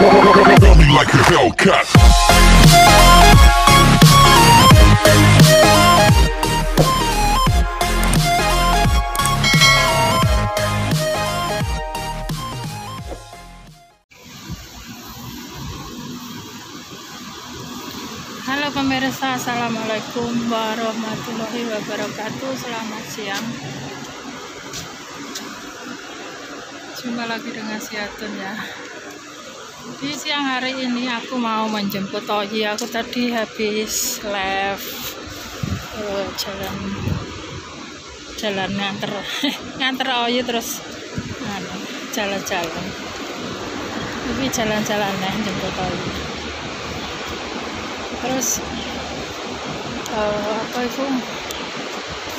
Rub me like a Hellcat. Halo pemirsa, assalamualaikum warahmatullahi wabarakatuh. Selamat siang. Jumpa lagi dengan Siatun ya. Di siang hari ini aku mau menjemput Oyi. Aku tadi habis live jalan nganter Oyi, terus jalan-jalan. Ini jalan-jalan ya, jemput Oyi. Terus apa itu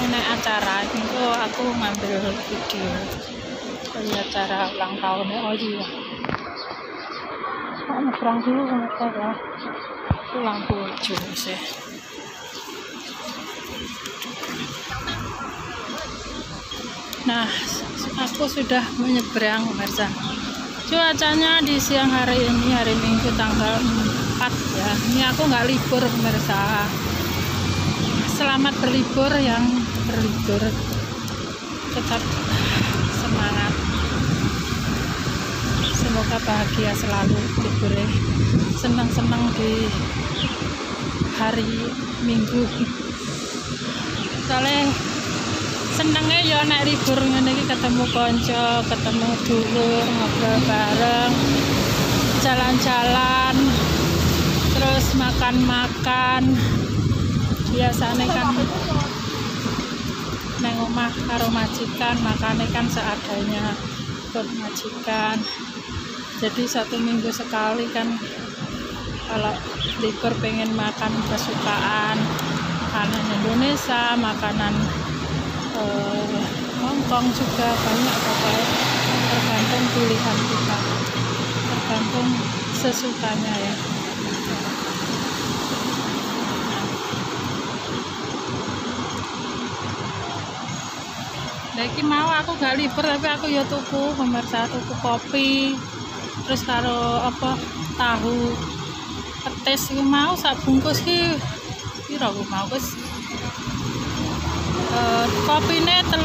ini acara itu aku ngambil video dari acara ulang tahunnya Oyi ya. Nyebrang dulu ya, pulang bojo sih. Nah, aku sudah menyeberang pemirsa. Cuacanya di siang hari ini, hari Minggu tanggal 4 ya. Ini aku nggak libur pemirsa. Selamat berlibur yang berlibur. Tetap semangat. Semoga bahagia selalu liburnya. Senang-senang di hari Minggu. Soalnya senengnya ya naik libur ngene iki, ketemu konco, ketemu dulur, ngobrol bareng, jalan-jalan, terus makan-makan. Biasanya kan neng omah karo majikan, makannya kan seadanya ikut majikan. Jadi 1 minggu sekali kan kalau libur pengen makan kesukaan, makanan Indonesia, makanan Hongkong juga banyak, pokoknya tergantung pilihan kita, tergantung sesukanya ya. Lagi mau aku gak libur tapi aku ya tuku pemirsa, tuku kopi, terus karo apa tahu petis iki mau sak bungkus ki piro aku mau wis kopine 35,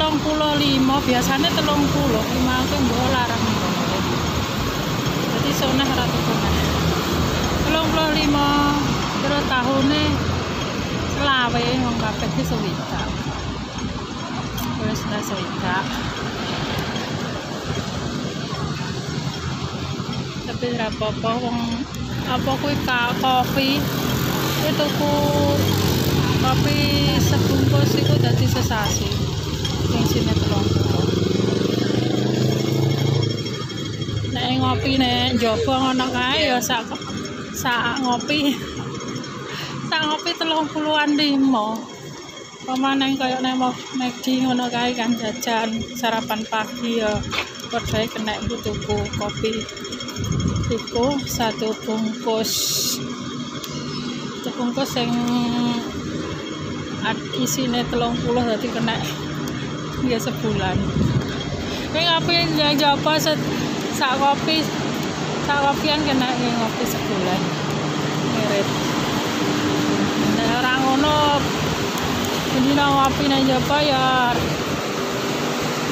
biasanya 30, aku mbok larang ngono. Jadi soneh ora tuku meneh. 35 kira tahune selawe wong kabeh ki sewidak. Wis ta sewidak. Tapi ora apa-apa wong apa kuwi kopi itu kopi sebungkus itu dadi sesasi yang sini 30. Nek ngopi nek njaba ngono kae ya sak ngopi 30-an 5. Pemane kaya nek McD ngono kae kan jajan sarapan pagi ya padha kena tuku kopi iku 1 bungkus. Bungkus yang isinya 30 berarti kena ya sebulan. Ini ngopi yang japa sak kopian kena ngopi sebulan. Mirip. Nah, orang ngono ini ngopi nang japa ya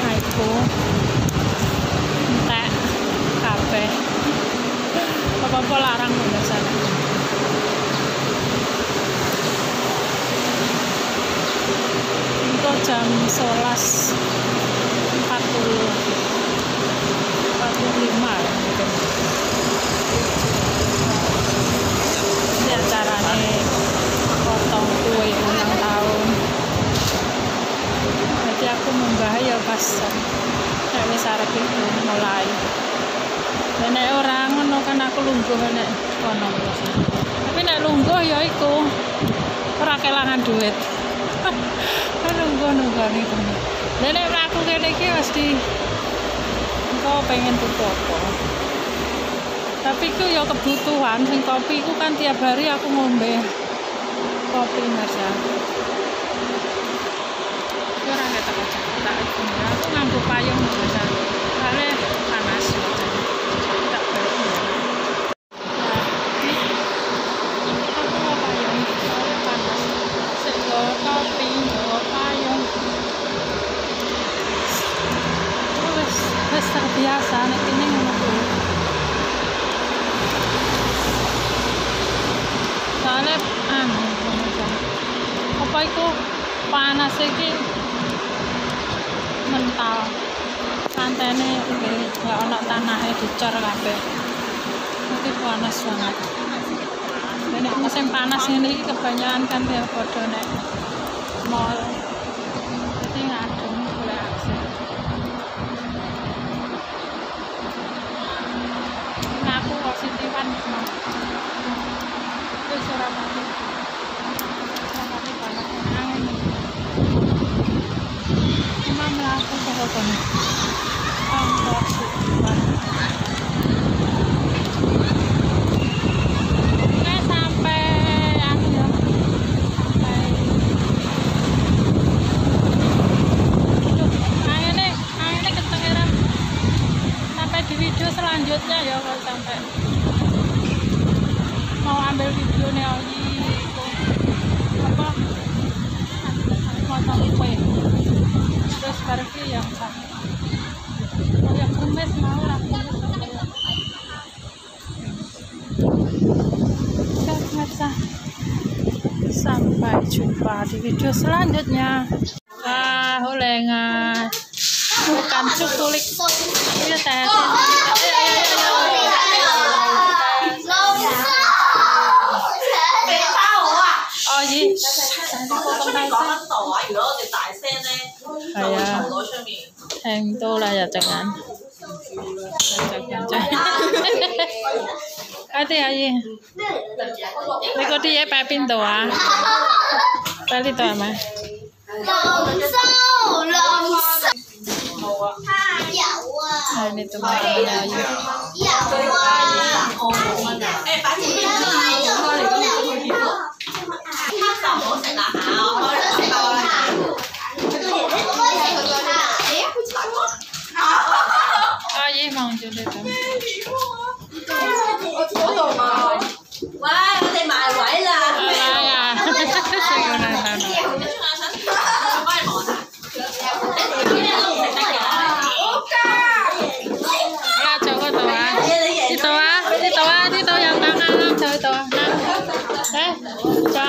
iku entek kabeh. Apa-apa larang biasanya. Jam 11.45 mungkin. Ini acaranya potong kue ulang tahun. Jadi aku munggah ya pas wis arep itu mulai. Nek ora ngono kan aku lungguh nek kono. Tapi nek lungguh ya iku ora kelangan duit. Nunggu itu. Dan nek aku kene iki mesti engko pengen tuku apa. Tapi ku ya kebutuhan, sing kopi ku kan tiap hari aku ngombe kopi Mas ya. Ora ngetek aja. Aku nganggo payung biasa. Soale panas. panas iki mental. Lantene nggak ono tanahnya dicor kabeh. Iki panas banget. Nek musim panas ini kebanyakan kan ya padha nek mall. Jadi ngadem boleh akses. Nah, aku positivan mau. Itu Surabaya. Surabaya banget angin. Cuma melaku pohon. Selanjutnya ya kalau sampai mau ambil video nih apa motor kue terus pergi yang kumis mau lah sampai jumpa di video selanjutnya. Hulengan bukan cukulik ini teh. Hàng tô là giờ chẳng hạn. Thì gì? Đây có đi bài pin tổ à? Bài đi tổ mà. Ini tuh mana aja? Gì mong chưa được không? Wow, đây mài quẩy là. Đi tàu yang tangan chơi tàu đấy cho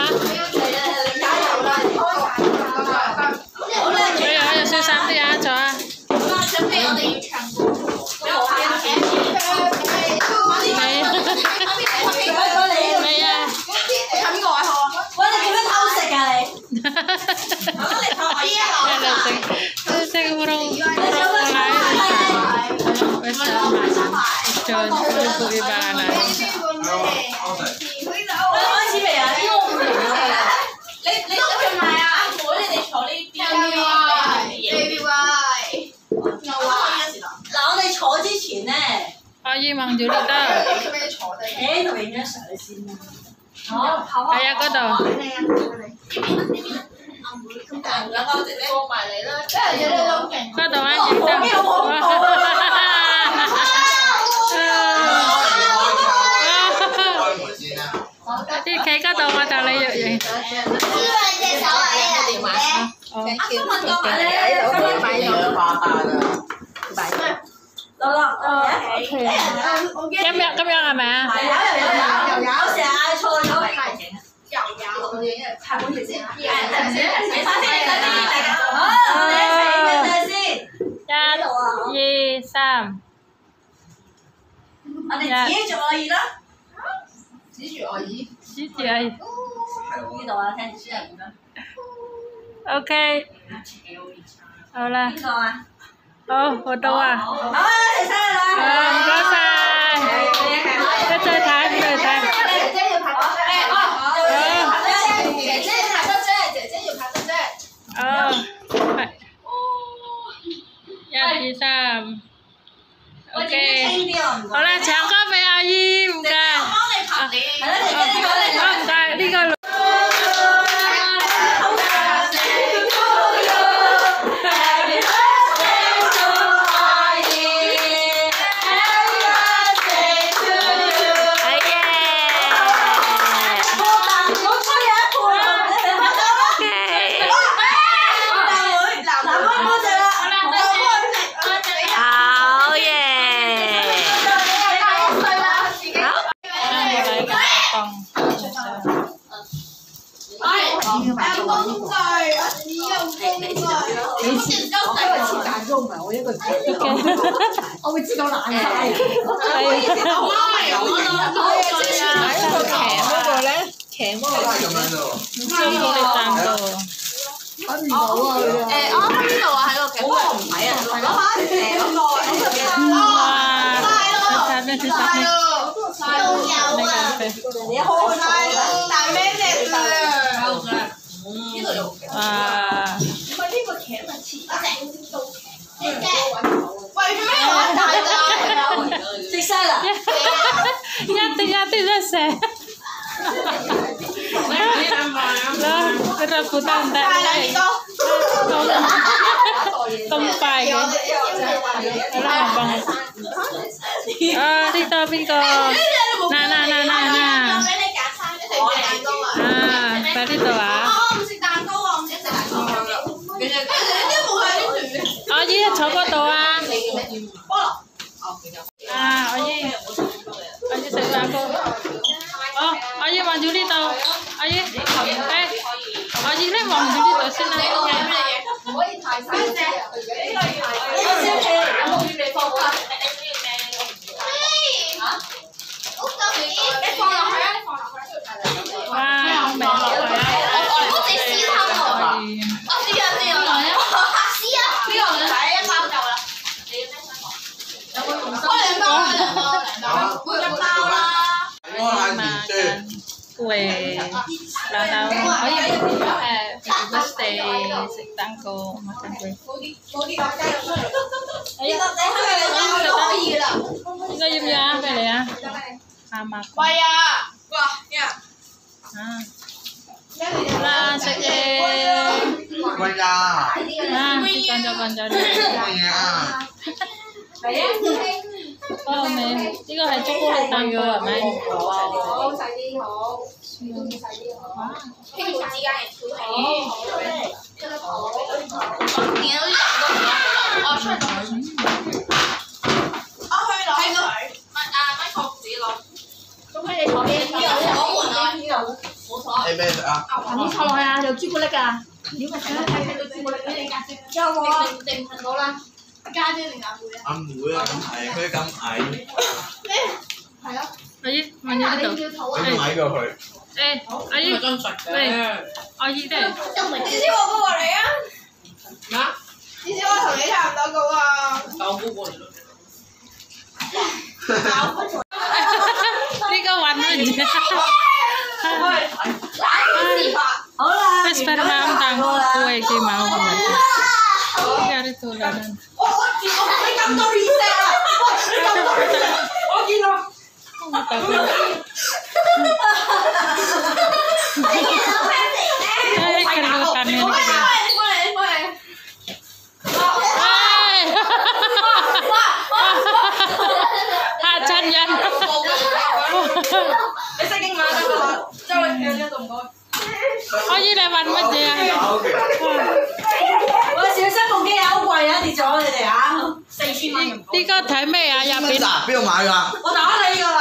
bây giờ suy sáng đi à cho này à saya kurang trời ibu iba này Ayi mang dulu dah. Kayak kau dah. Kau dah aja dah. Thì cái có đâu mà ta lấy được vậy? Cắm vô hả mẹ? Gì Sam? Chỉ chị ơi. Ok. Là. Ở đâu à? Có sai. Cái chơi thái, chơi thái. Dạ chị Sam. Ok. Là chẳng có về ai gì không cả. Đi coi luôn. Em có đúng rồi. 你切大葱啊！我一個我會切到爛晒。鉗嗰個朱古力蛋糕。揾唔到啊！我喺邊度啊？喺個鉗。我唔睇啊！攞下鉗嗰個。哇！睇咩？睇咩？都有啊！你開晒大咩隻啊？呢度有。哇！唔係呢個鉗係切大刀鉗。喂，做咩又揾大㗎？食晒啦！一滴都食。Rebutan tak tempai kan? Alah bang. Rito Pinko. Nah. Rito ah. Oji coba tuh ah. Oji seru aku. Oh, Oji Bang Juli tau. Oji, Oji này Bang Juli tau xin này. 可以太細隻，呢個要冇預備放㗎。好夠面，你放落去啊！你放落去。哇，明落去啊！我哋試下喎。我試啊！試啊！呢個唔使一包夠啦。你要咩想講？有冇用心？開兩包，會一包啦。Makan kue ulang tahun. Oh iya, birthday Sitangko makan kue. Ayo, Ika yum ya, apa ya? Sama. Wah, ya. Lah, sige. Nah, kanca-kanca này, cái này chocolate tango à mày? 好細啲好，中意細啲好。兄妹之間嘅調皮。見到啲人都唔攞，我出去攞水。我去攞水。乜錯自己攞。咁佢哋坐邊？我換啊，呢度冇錯。你咩食啊？唔好坐落去啊！有朱古力㗎。點解睇到朱古力俾你家姐？有冇啊？定唔到啦。家姐定阿妹啊？阿妹啊，咁矮，佢咁矮。係咯。阿姨，問咗呢度。你矮過佢。誒，阿姨，喂，阿姨咧。至少我高過你啊！嚇？至少我同你差唔多高啊！但我高過你咯。呢個揾乜嘢？好啦。Esperma ang tango kue kay mau ka man. Gari tulanan. 我見我你咁多 reset 啊！你咁多 reset， 我見我。Ay, kelukan ini. Hajan yan. 你識英文得㗎啦，周你聽呢度唔該。我依你揾乜嘢啊？我小心部機好貴啊！跌咗你哋啊，4000蚊。呢個睇咩啊？入邊？邊度買㗎？我打你㗎啦！